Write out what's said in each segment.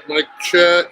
Mic check.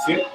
See it?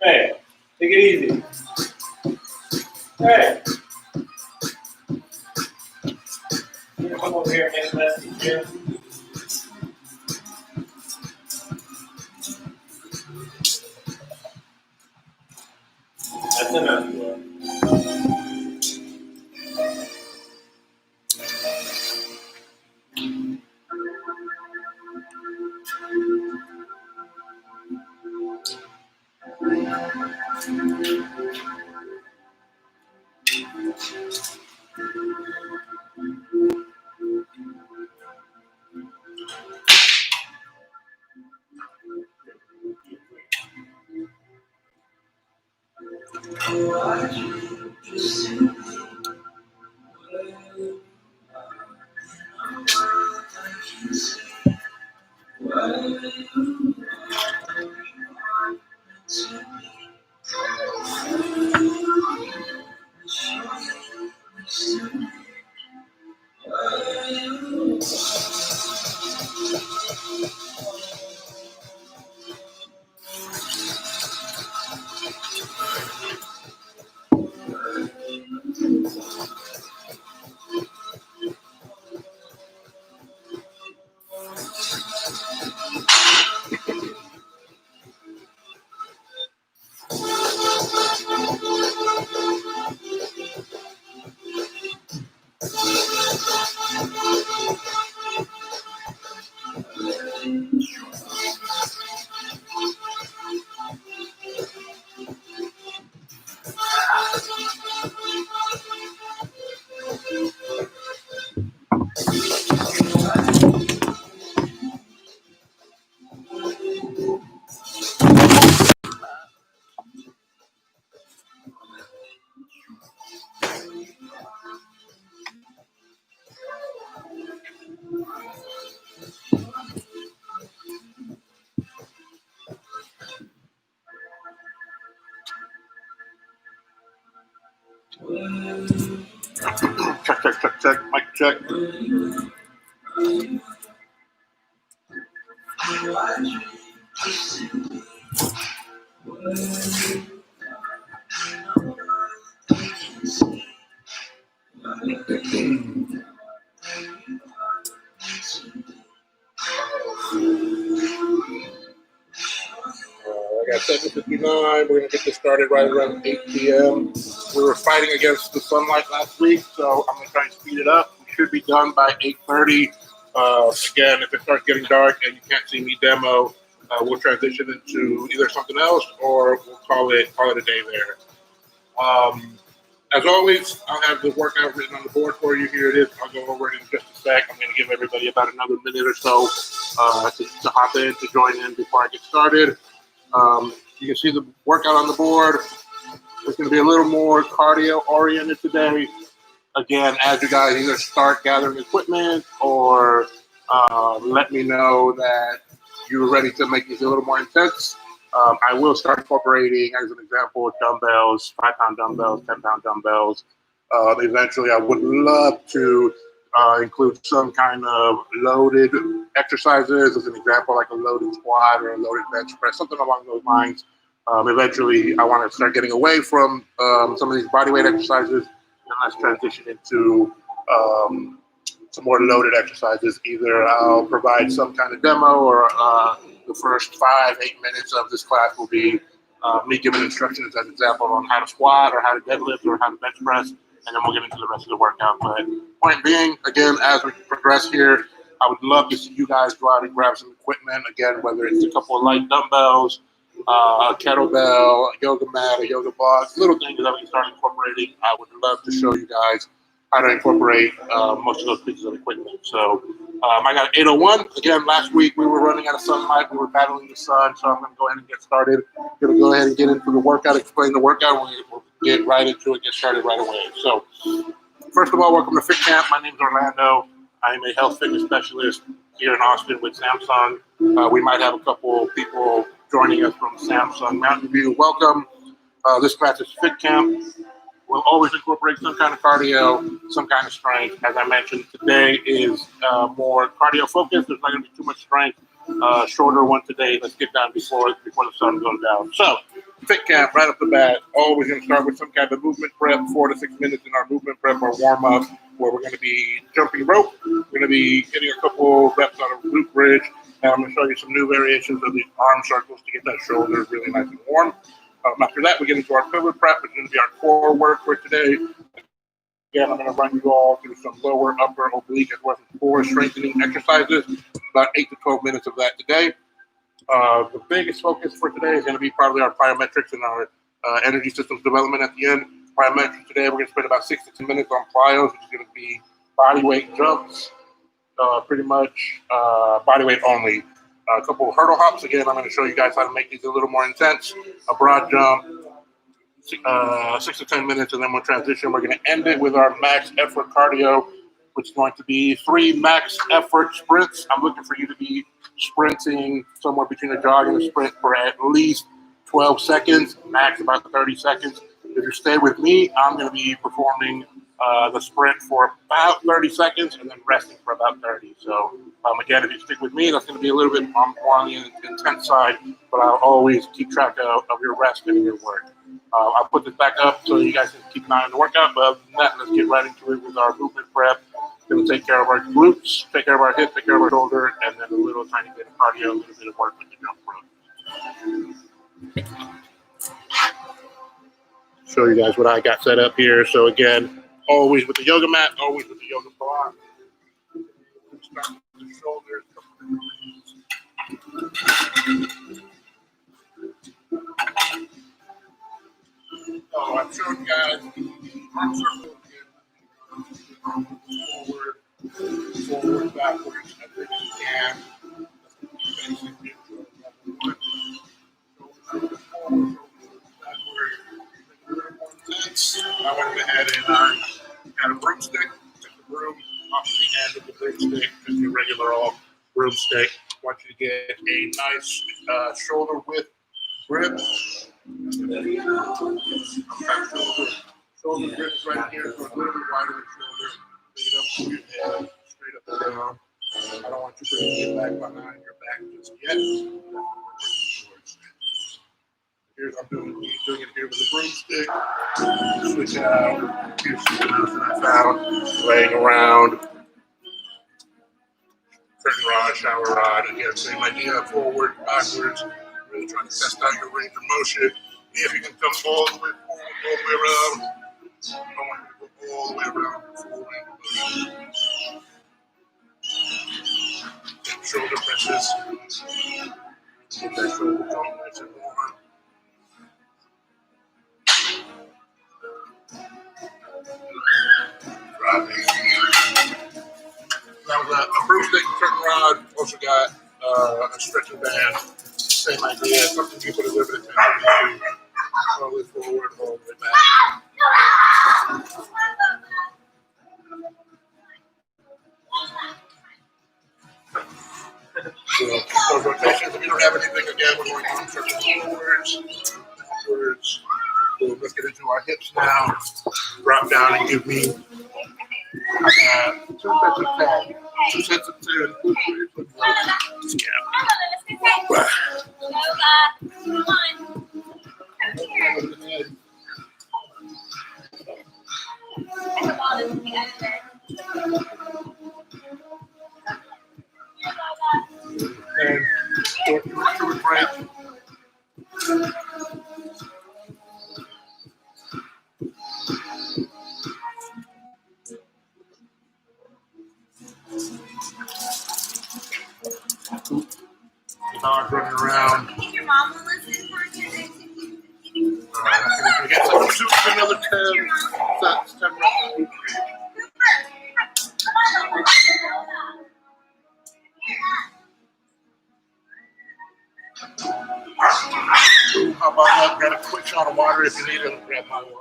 Hey, take it easy. Hey. You gonna come over here and make a mess here? That's enough. Check, mic check. I got 7:59. We're going to get this started right around 8 p.m. We were fighting against the sunlight last week, so I'm going to try and speed it up. We should be done by 8:30. Again, if it starts getting dark and you can't see me demo, we'll transition into either something else or we'll call it a day there. As always, I'll have the workout written on the board for you. Here it is. I'll go over it in just a sec. I'm going to give everybody about another minute or so to hop in, to join in before I get started. You can see the workout on the board. It's going to be a little more cardio-oriented today. Again, as you guys either start gathering equipment or let me know that you're ready to make these a little more intense, I will start incorporating, as an example, dumbbells, 5-pound dumbbells, 10-pound dumbbells. Eventually, I would love to include some kind of loaded exercises, as an example, like a loaded squat or a loaded bench press, something along those lines. Eventually, I want to start getting away from some of these bodyweight exercises, and let's transition into some more loaded exercises. Either I'll provide some kind of demo, or the first 5-8 minutes of this class will be me giving instructions, as an example, on how to squat or how to deadlift or how to bench press, and then we'll get into the rest of the workout. But point being, again, as we progress here, I would love to see you guys go out and grab some equipment. Again, whether it's a couple of light dumbbells, a kettlebell, a yoga mat, a yoga box, little things that we can start incorporating. I would love to show you guys how to incorporate most of those pieces of equipment. So I got 8:01. Again, last week we were running out of sunlight. We were battling the sun, so I'm going to go ahead and get started. I'm going to go ahead and get into the workout, explain the workout. We'll get right into it, get started right away. So first of all, welcome to FitCamp. My name is Orlando. I am a health fitness specialist here in Austin with Samsung. We might have a couple people joining us from Samsung Mountain View. Welcome. This class is FitCamp. We'll always incorporate some kind of cardio, some kind of strength. As I mentioned, today is more cardio focused. There's not going to be too much strength. Shorter one today. Let's get done before the sun goes down. So, FitCamp, right off the bat, always going to start with some kind of movement prep, 4 to 6 minutes in our movement prep or warm up, where we're going to be jumping rope. We're going to be getting a couple reps on a glute bridge, and I'm going to show you some new variations of these arm circles to get that shoulder really nice and warm. After that, we get into our pivot prep, which is going to be our core work for today. Again, I'm going to run you all through some lower, upper, oblique, as well as core strengthening exercises, about 8 to 12 minutes of that today. The biggest focus for today is going to be probably our plyometrics and our energy systems development at the end. Plyometrics today, we're going to spend about 6 to 10 minutes on plyos, which is going to be body weight jumps, pretty much body weight only. A couple of hurdle hops. Again, I'm going to show you guys how to make these a little more intense. A broad jump, 6 to 10 minutes, and then we'll transition. We're going to end it with our max effort cardio, which is going to be 3 max effort sprints. I'm looking for you to be sprinting somewhere between a jog and a sprint for at least 12 seconds, max about 30 seconds. If you stay with me, I'm going to be performing the sprint for about 30 seconds and then resting for about 30. So again, if you stick with me, that's going to be a little bit more on the intense side, but I'll always keep track of your rest and your work. I'll put this back up so you guys can keep an eye on the workout, but other than that, let's get right into it with our movement prep. Going to take care of our glutes, take care of our hip, take care of our shoulder, and then a little tiny bit of cardio, a little bit of work with the jump rope. Show you guys what I got set up here. So again, always with the yoga mat, always with the yoga block. Start with the shoulders. So I've shown you guys the arm circle again. Forward, backwards, as big as you can. That's the basic intro. Forward, backward. I went ahead and had a broomstick. Took the broom off the end of the broomstick, just your regular old broomstick. I want you to get a nice shoulder width grip. Shoulder grip is right here, so a little bit wider than shoulder. Bring it up to your head, straight up and down. I don't want you to bring it back behind your back just yet. Here's I'm doing it here with a broomstick. Switch it out. Here's something else that I found laying around. Curtain rod, shower rod. Again, same idea. Forward, backwards. Really trying to test out your range of motion. If you can come all the way forward, all the way around. I don't want you to go all the way around the full range. Shoulder presses. Get that shoulder going nice and warm. Dropping. That was a broomstick curtain rod. Also got a stretching band. Same idea. Something you put a little bit of tension into. All the way forward, all the way back. So those rotations, if you don't have anything, again, we're going on circles forwards, backwards. So let's get into our hips now. Drop down and give me 2 sets of 10. 2 sets of 10. Yeah. And short break. The dog running around. Your mom will listen for you. We get some soup, another 10 sets, 10 reps. How about that? Got a quick shot of water if you need it. Grab my water.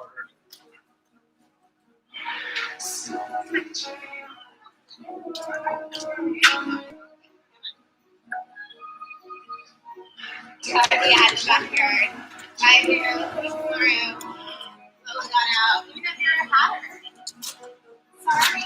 Yeah, the backyard. I'm here looking through. Close that out. You got your hat. Sorry.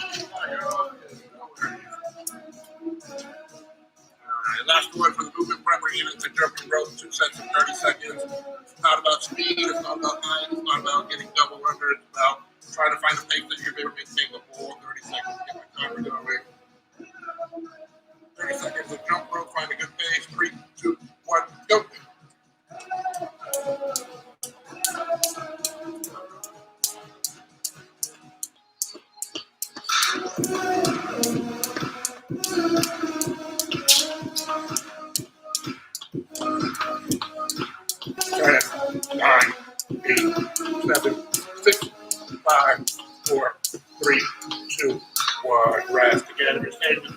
Alright, last one for the movement prep. We're using the jumping rope, 2 sets of 30 seconds. It's not about speed, it's not about height, it's not about getting double under, it's about trying to find the pace that you're able to maintain the whole 30 seconds. Get my timer going. 30 seconds of jump rope, find a good pace. 3, 2, 1, go. Ten, 9, 8, 7, 6, 5, 4, 3, 2, 1. Rest again. If you're staying with me,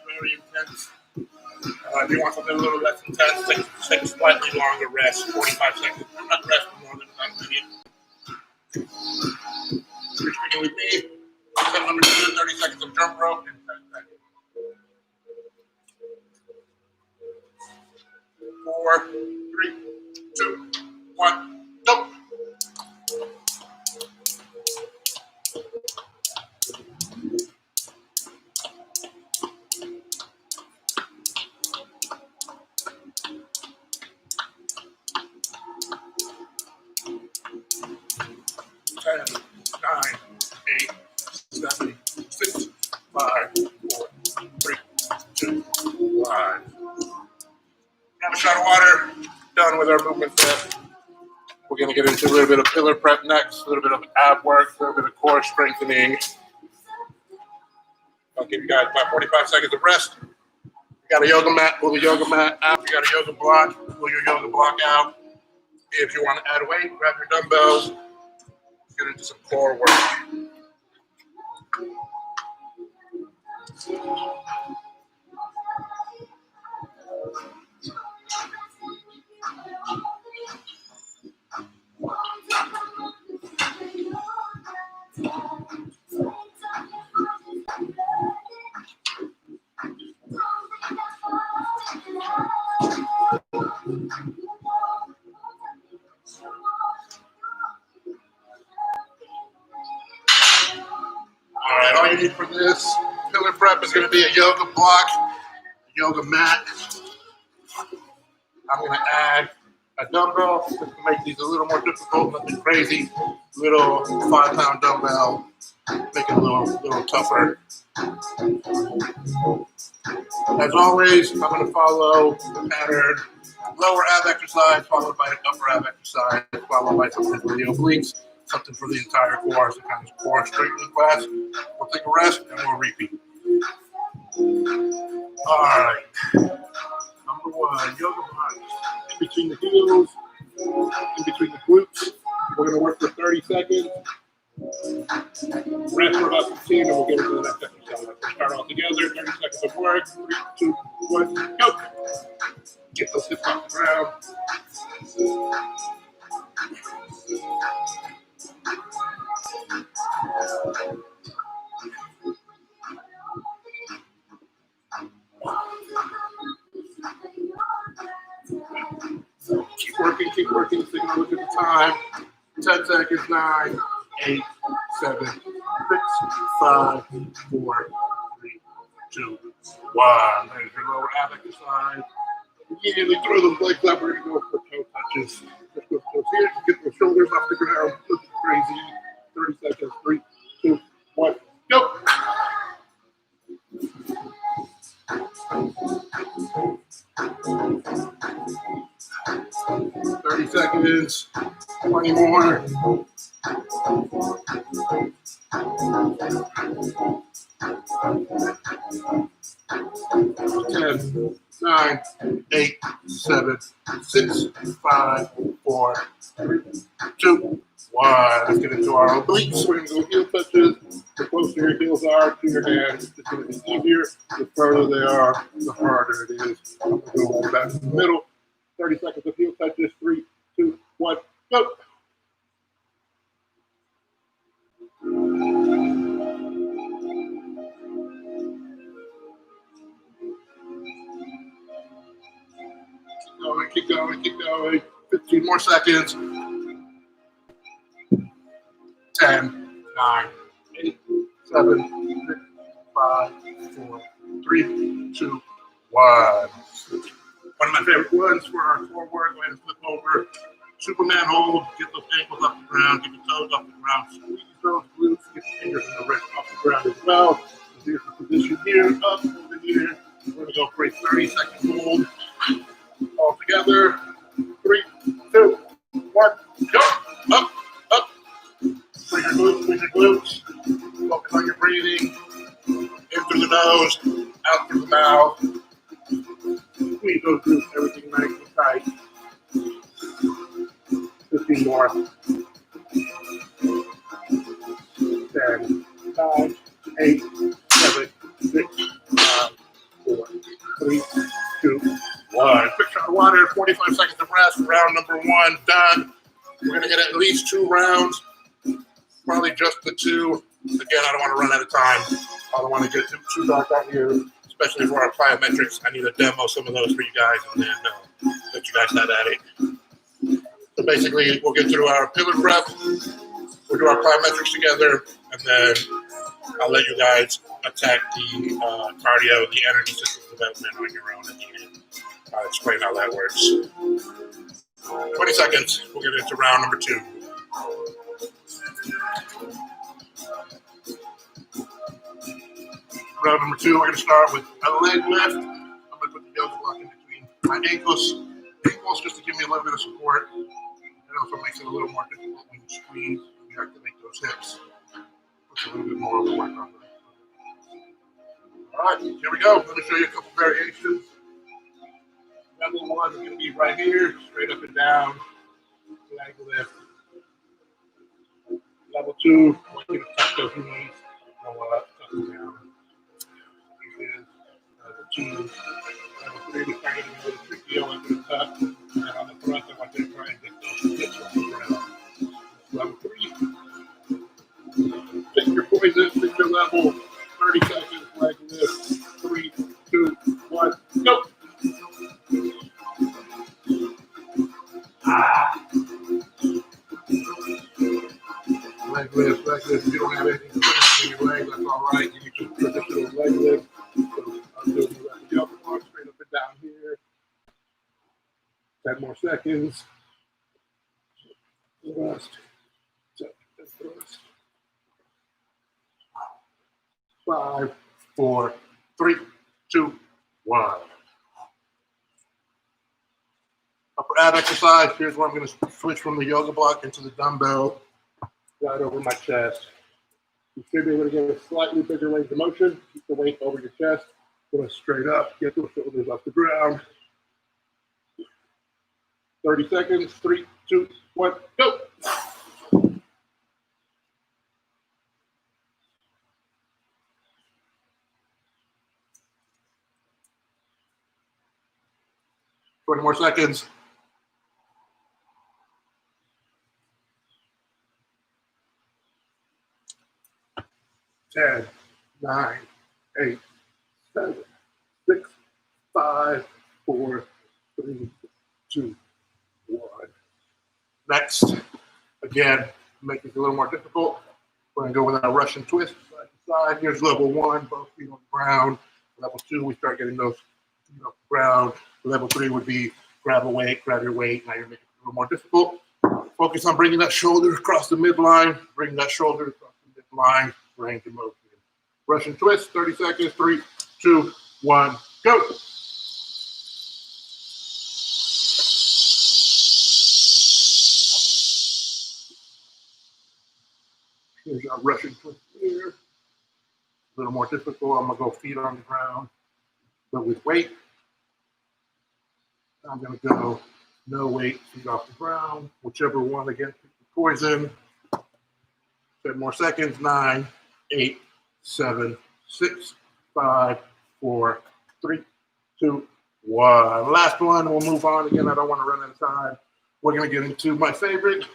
very intense. If you want something a little less intense, take a slightly longer rest, 45 seconds. Not rest for more than 5 minutes. You're speaking with me. 30 seconds of jump rope and 10 seconds. 4, 3, 2, 1, go. Ten, 9, 8, 7, 6, 5, 4, 3, 2, 1. Grab a shot of water. Done with our movement set. We're going to get into a little bit of pillar prep next, a little bit of ab work, a little bit of core strengthening. I'll give you guys about 45 seconds of rest. You got a yoga mat, pull the yoga mat out. You got a yoga block, pull your yoga block out. If you want to add weight, grab your dumbbells. Get into some core work. All right, all you need for this pillar prep is going to be a yoga block, a yoga mat. I'm going to add a dumbbell just to make these a little more difficult, nothing crazy. Little 5-pound dumbbell. make it a little tougher. As always, I'm going to follow the pattern. Lower ab exercise, followed by upper ab exercise, followed by something for the obliques, something for the entire core, some kind of core strengthening class. We'll take a rest and we'll repeat. All right. Number one, yoga punch. In between the heels, in between the glutes. We're going to work for 30 seconds. Rest for about 15, and we'll get into the next exercise. We'll start all together. 30 seconds of work. 3, 2, 1, go. Get those hips off the ground. Keep working. So you can look at the time. 10 seconds. 9, 8, 7, 6, 5, 4, 3, 2, 1. There's your lower ab exercise. Immediately throw those legs up. We're going to go for toe touches. Let's go for toes here. Get those shoulders off the ground. This is crazy. 30 seconds. 3, 2, 1, go. Seconds, 20 more. 10, 9, 8, 7, 6, 5, 4, 3, 2, 1. Let's get into our obliques. We're going to go heel touches. The closer your heels are to your hands, it's going to be easier. The further they are, the harder it is. I'm going to go back to the middle. 30 seconds of heel touches. 3, 2, 1, go. Keep going. 15 more seconds. 10, 9, 8, 7, 6, 5, 4, 3, 2, 1. One of my favorite ones for our core work. Go ahead and flip over. Superman hold. Get those ankles off the ground. Get your toes off the ground. Squeeze those glutes. Get your fingers and the wrist off the ground as well. So here's the position here. Up over here. We're going to go for a 30-second hold. All together. 3, 2, 1. Go. Up. Squeeze your glutes. Focus on your breathing. In through the nose. Out through the mouth. Squeeze those glutes. Everything nice and tight. 15 more. 10, 9, 8, 7, 6, 5, 4, 3, 2, 1. Quick shot of water, 45 seconds of rest. Round number 1 done. We're going to hit at least 2 rounds. Probably just the 2. Again, I don't want to run out of time. I don't want to get too dark out here, especially for our plyometrics. I need to demo some of those for you guys and then let you guys have at it. So basically, we'll get through our pillar prep. We'll do our plyometrics together, and then I'll let you guys attack the cardio, the energy system development on your own at the end. I'll explain how that works. 20 seconds. We'll get into round number 2. Round number 2, we're going to start with a leg lift. I'm going to put the yoga block in between my ankles just to give me a little bit of support. It also makes it a little more difficult when you squeeze. You have to make those hips. Puts a little bit more of the work on them. All right, here we go. Let me show you a couple variations. Level 1 is going to be right here, straight up and down, leg lift. Level 2, I want you to tuck those knees, go up, tuck them down. Level 2. Level 3, we start getting a little tricky. I want you to tuck. And on the front, I want you to try and get those hips off the ground. Level 3. Pick your poison, pick your level. 30 seconds, leg lift. 3, 2, 1, go. Leg lift. If you don't have anything to put in your leg, that's all right. You can just traditional leg lift. So I'm doing the upper arm straight up and down here. 10 more seconds. Rest. 5, 4, 3, 2, 1. Upper ab exercise. Here's where I'm going to switch from the yoga block into the dumbbell right over my chest. You should be able to get a slightly bigger range of motion. Keep the weight over your chest. Go straight up. Get those shoulders off the ground. 30 seconds. 3, 2, 1, go. Twenty more seconds. 10, 9, 8, 7, 6, 5, 4, 3, 2, 1. Next, again, make it a little more difficult. We're going to go with our Russian twist side to side. Here's level 1, both feet on the ground. Level 2, we start getting those feet off the ground. Level 3 would be grab a weight, grab your weight. Now you're making it a little more difficult. Focus on bringing that shoulder across the midline. Bring that shoulder across the midline. Range of motion. Russian twist, 30 seconds. 3, 2, 1, go. Here's our Russian twist here. A little more difficult. I'm going to go feet on the ground, but with weight. I'm going to go no weight, feet off the ground, whichever one again, poison. 10 more seconds. 9, 8, 7, 6, 5, 4, 3, 2, 1. Last one. We'll move on again. I don't want to run out of time. We're going to get into my favorite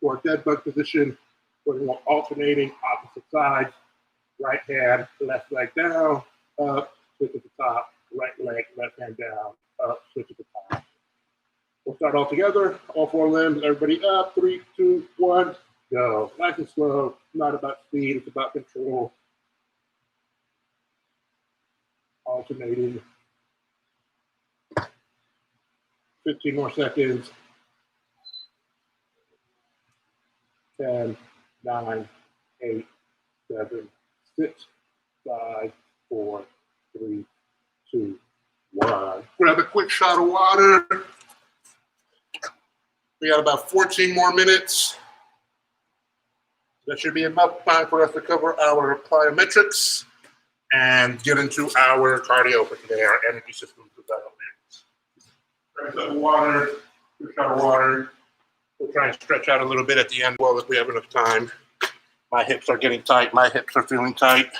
for dead bug position. We're going to go alternating opposite sides. Right hand, left leg down, up, switch at the top. Right leg, left hand down, up, switch at the top. We'll start all together. All 4 limbs. Everybody up. 3, 2, 1, go. Nice and slow. Not about speed. It's about control. Alternating. 15 more seconds. 10, 9, 8, 7, 6, 5, 4, 3, 2, 1. Grab a quick shot of water. We got about 14 more minutes. That should be enough time for us to cover our plyometrics and get into our cardio for today, our energy system development. Grab a cup of water, quick shot of water. We'll try and stretch out a little bit at the end well if we have enough time. My hips are getting tight. My hips are feeling tight.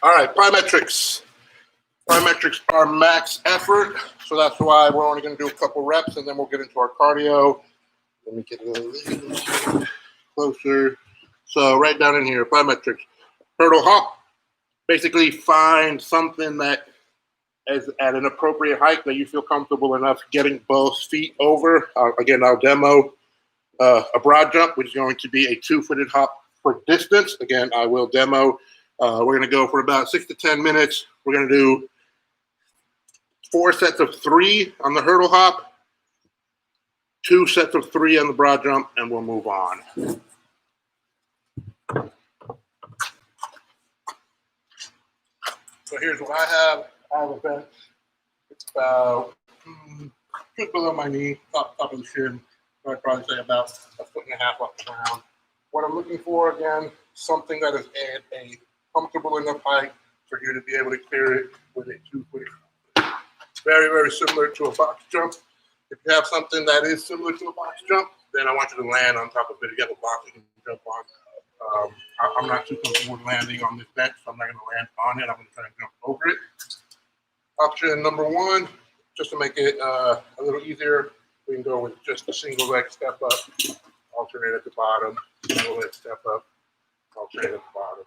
All right, plyometrics. Plyometrics are max effort, so that's why we're only going to do a couple reps, and then we'll get into our cardio. Let me get a little closer. So right down in here, plyometrics. Hurdle hop. Basically find something that is at an appropriate height that you feel comfortable enough getting both feet over. Again, I'll demo a broad jump, which is going to be a 2-footed hop for distance. Again, I will demo. We're going to go for about 6 to 10 minutes. We're going to do 4 sets of 3 on the hurdle hop, 2 sets of 3 on the broad jump, and we'll move on. So here's what I have. I have a bench. It's about just below my knee, top of the shin. I'd probably say about 1.5 feet off the ground. What I'm looking for, again, something that is at a comfortable enough height for you to be able to clear it with a 2-foot. Very, very similar to a box jump. If you have something that is similar to a box jump, then I want you to land on top of it. If you have a box, you can jump on. I'm not too comfortable with landing on this bench, so I'm not going to land on it. I'm going to try and jump over it. Option number 1, just to make it a little easier, we can go with just a single leg step up, alternate at the bottom, single leg step up, I'll say at the bottom.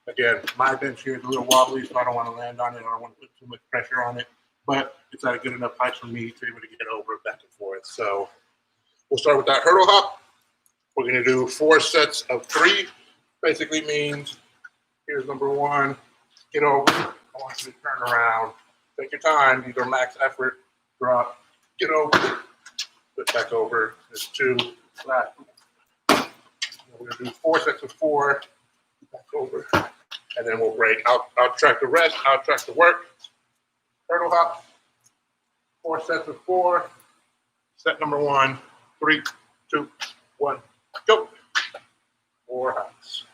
Again, my bench here is a little wobbly, so I don't want to land on it. I don't want to put too much pressure on it, but it's at a good enough height for me to be able to get over back and forth. So we'll start with that hurdle hop. We're going to do 4 sets of 3. Basically means, here's number 1, get over. I want you to turn around. Take your time. These are max effort. Drop, get over, put back over. There's 2, last. We're going to do 4 sets of 4, back over, and then we'll break. I'll track the rest. I'll track the work. Hurdle hop, 4 sets of 4. Set number 1, 3, 2, 1, go. 4 hops.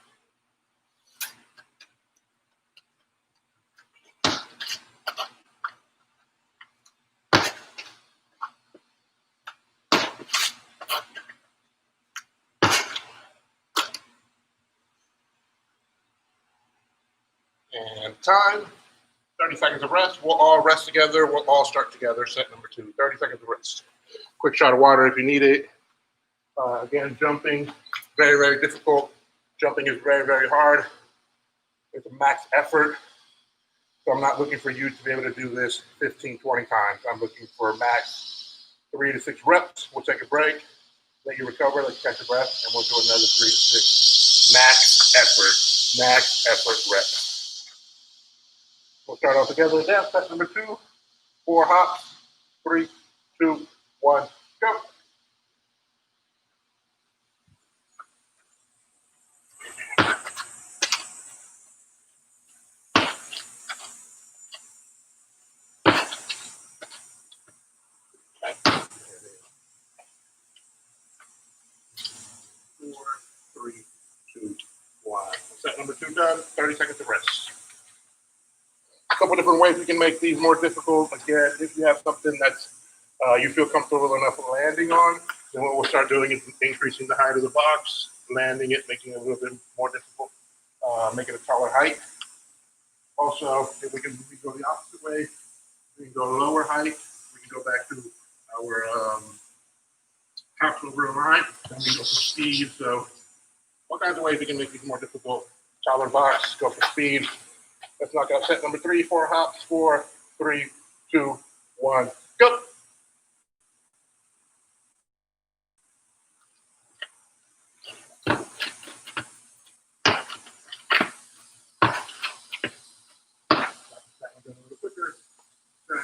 And time, 30 seconds of rest. We'll all rest together. We'll all start together. Set number 2, 30 seconds of rest. Quick shot of water if you need it. Again, jumping, very, very difficult. Jumping is very, very hard. It's a max effort. So I'm not looking for you to be able to do this 15, 20 times. I'm looking for max 3 to 6 reps. We'll take a break. Let you recover, let you catch your breath, and we'll do another 3 to 6 max effort reps. We'll start all together again. Set number 2, 4 hops, 3, 2, 1, go. Four, 3, 2, 1. Set number 2 done. 30 seconds of rest. A couple different ways we can make these more difficult. Again, if you have something that's you feel comfortable enough landing on, then what we'll start doing is increasing the height of the box, landing it, making it a little bit more difficult, make it a taller height. Also, if we can go the opposite way, we can go lower height. We can go back to our hops over a line, then we go for speed. So all kinds of ways we can make these more difficult. Taller box, go for speed. Let's knock out set number 3, 4 hops, 4, 3, 2, 1, go. A little quicker. 10,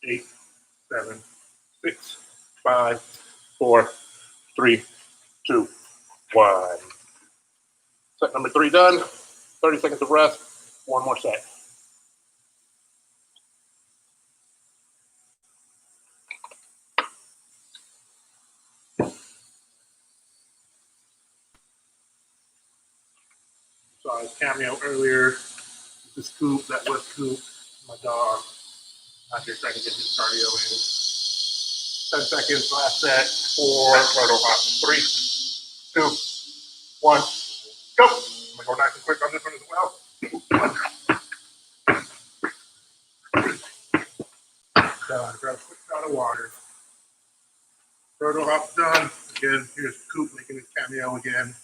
9, 8, 7, 6, 5, 4, 3, 2, 1. Set number 3 done. 30 seconds of rest. 1 more set. Saw his cameo earlier. This is Coop. That was Coop. My dog out here trying to get his cardio in. 10 seconds. Last set. 4 hurdle hops. 3, 2, 1. Go. I'm going to go nice and quick on this one as well. Done. Grab a quick shot of water. Hurdle hop done. Again, here's Coop making his cameo again.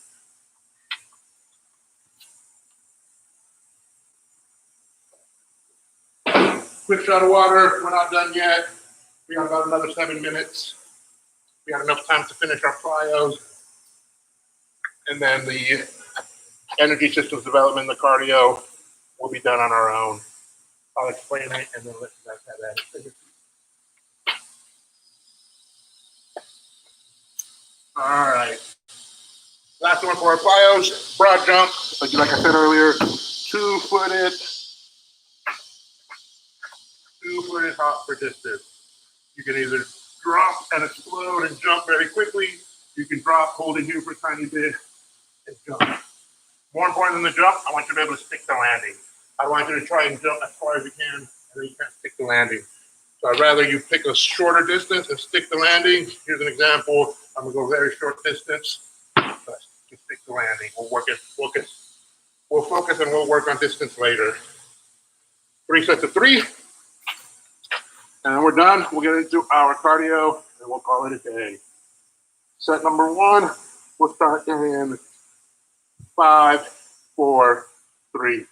Quick shot of water. We're not done yet. We got about another 7 minutes. We got enough time to finish our plyos. And then the energy systems development, the cardio, will be done on our own. I'll explain it and then let you guys have that. All right. Last one for our plyos. Broad jump. Like I said earlier, two-footed hop for distance. You can either drop and explode and jump very quickly. You can drop, hold it here for a tiny bit, and jump. More important than the jump, I want you to be able to stick the landing. I want you to try and jump as far as you can, and then you can't stick the landing. So I'd rather you pick a shorter distance and stick the landing. Here's an example. I'm gonna go very short distance, but just stick the landing. We'll focus and we'll work on distance later. 3 sets of 3. And we're done. We'll get into our cardio and we'll call it a day. Set number 1, We'll start in 5, 4, 3,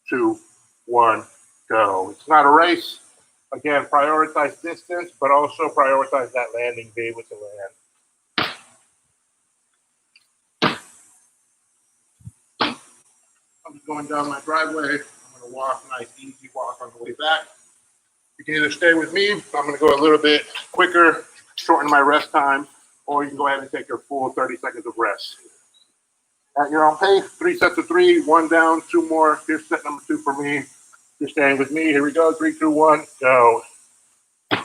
2, 1, go. It's not a race. Again, prioritize distance, but also prioritize that landing, be able to land. I'm just going down my driveway. I'm going to walk, nice, easy walk on the way back. You can either stay with me. I'm going to go a little bit quicker, shorten my rest time, or you can go ahead and take your full 30 seconds of rest. At your own pace, 3 sets of 3, 1 down, 2 more. Here's set number 2 for me. You're staying with me. Here we go. 3, 2, 1, go. Set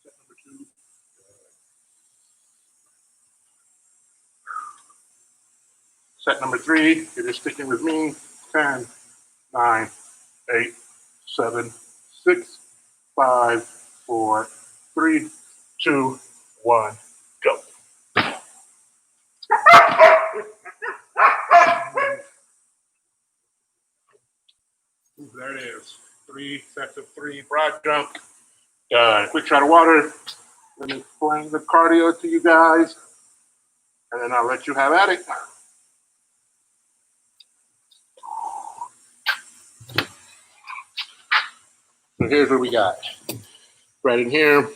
number 2. Set number 3, you're just sticking with me. 10, 9, 8, 7, 6, 5, 4, 3, 2, 1, go. There it is. 3 sets of 3 broad jump. Quick shot of water. Let me explain the cardio to you guys, and then I'll let you have at it. So here's what we got. Right in here,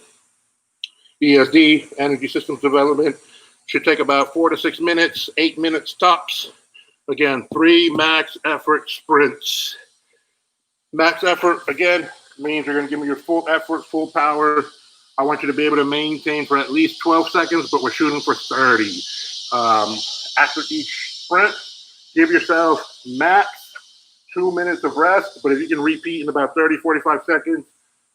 ESD, Energy Systems Development. Should take about 4 to 6 minutes, 8 minutes tops. Again, 3 max effort sprints. Max effort, again, means you're going to give me your full effort, full power. I want you to be able to maintain for at least 12 seconds, but we're shooting for 30. After each sprint, give yourself max 2 minutes of rest, but if you can repeat in about 30, 45 seconds,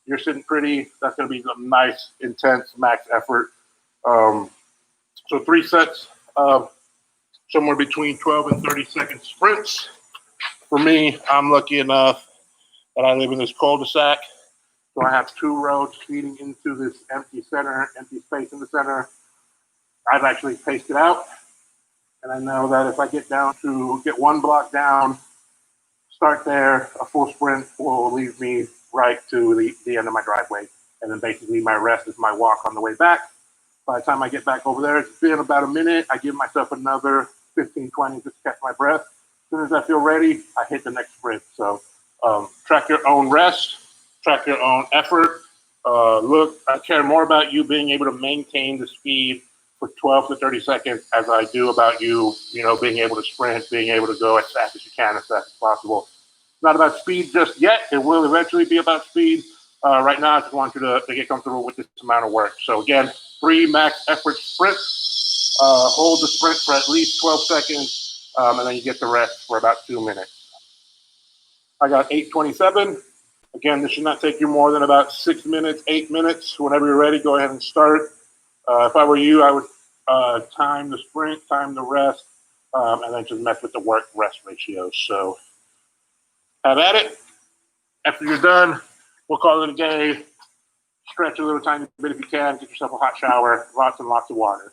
you're sitting pretty. That's going to be a nice, intense max effort. So 3 sets of somewhere between 12 and 30 second sprints. For me, I'm lucky enough that I live in this cul-de-sac. So I have 2 roads feeding into this empty space in the center. I've actually paced it out. And I know that if I get 1 block down, start there, a full sprint will lead me right to the end of my driveway. And then basically my rest is my walk on the way back. By the time I get back over there, it's been about a minute. I give myself another 15, 20 just to catch my breath. As soon as I feel ready, I hit the next sprint. So track your own rest, track your own effort. Look, I care more about you being able to maintain the speed for 12 to 30 seconds as I do about you, being able to sprint, being able to go as fast as you can, as fast as possible. Not about speed just yet. It will eventually be about speed. Right now, I just want you to get comfortable with this amount of work. So again, 3 max effort sprints. Hold the sprint for at least 12 seconds, and then you get the rest for about 2 minutes. I got 8:27. Again, this should not take you more than about 6 minutes, 8 minutes. Whenever you're ready, go ahead and start. If I were you, I would time the sprint, time the rest, and then just mess with the work-rest ratio. So have at it. After you're done, we'll call it a day. Stretch a little tiny bit if you can. Get yourself a hot shower, lots and lots of water.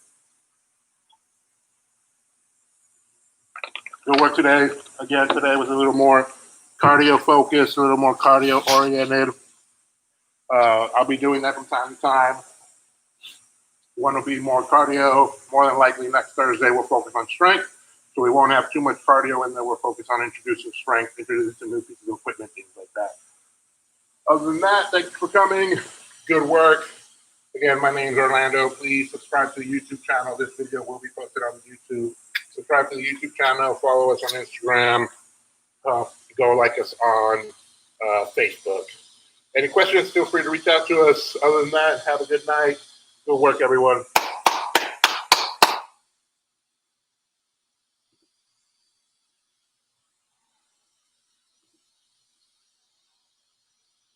Good work today. Again, today was a little more cardio focused, a little more cardio oriented. I'll be doing that from time to time. One will be more cardio. More than likely next Thursday we'll focus on strength. So we won't have too much cardio in there. We'll focus on introducing strength, introducing new pieces of equipment, things like that. Other than that, thanks for coming. Good work. Again, my name's Orlando. Please subscribe to the YouTube channel. This video will be posted on YouTube. Subscribe to the YouTube channel. Follow us on Instagram. Go like us on Facebook. Any questions, feel free to reach out to us. Other than that, have a good night. Good work, everyone.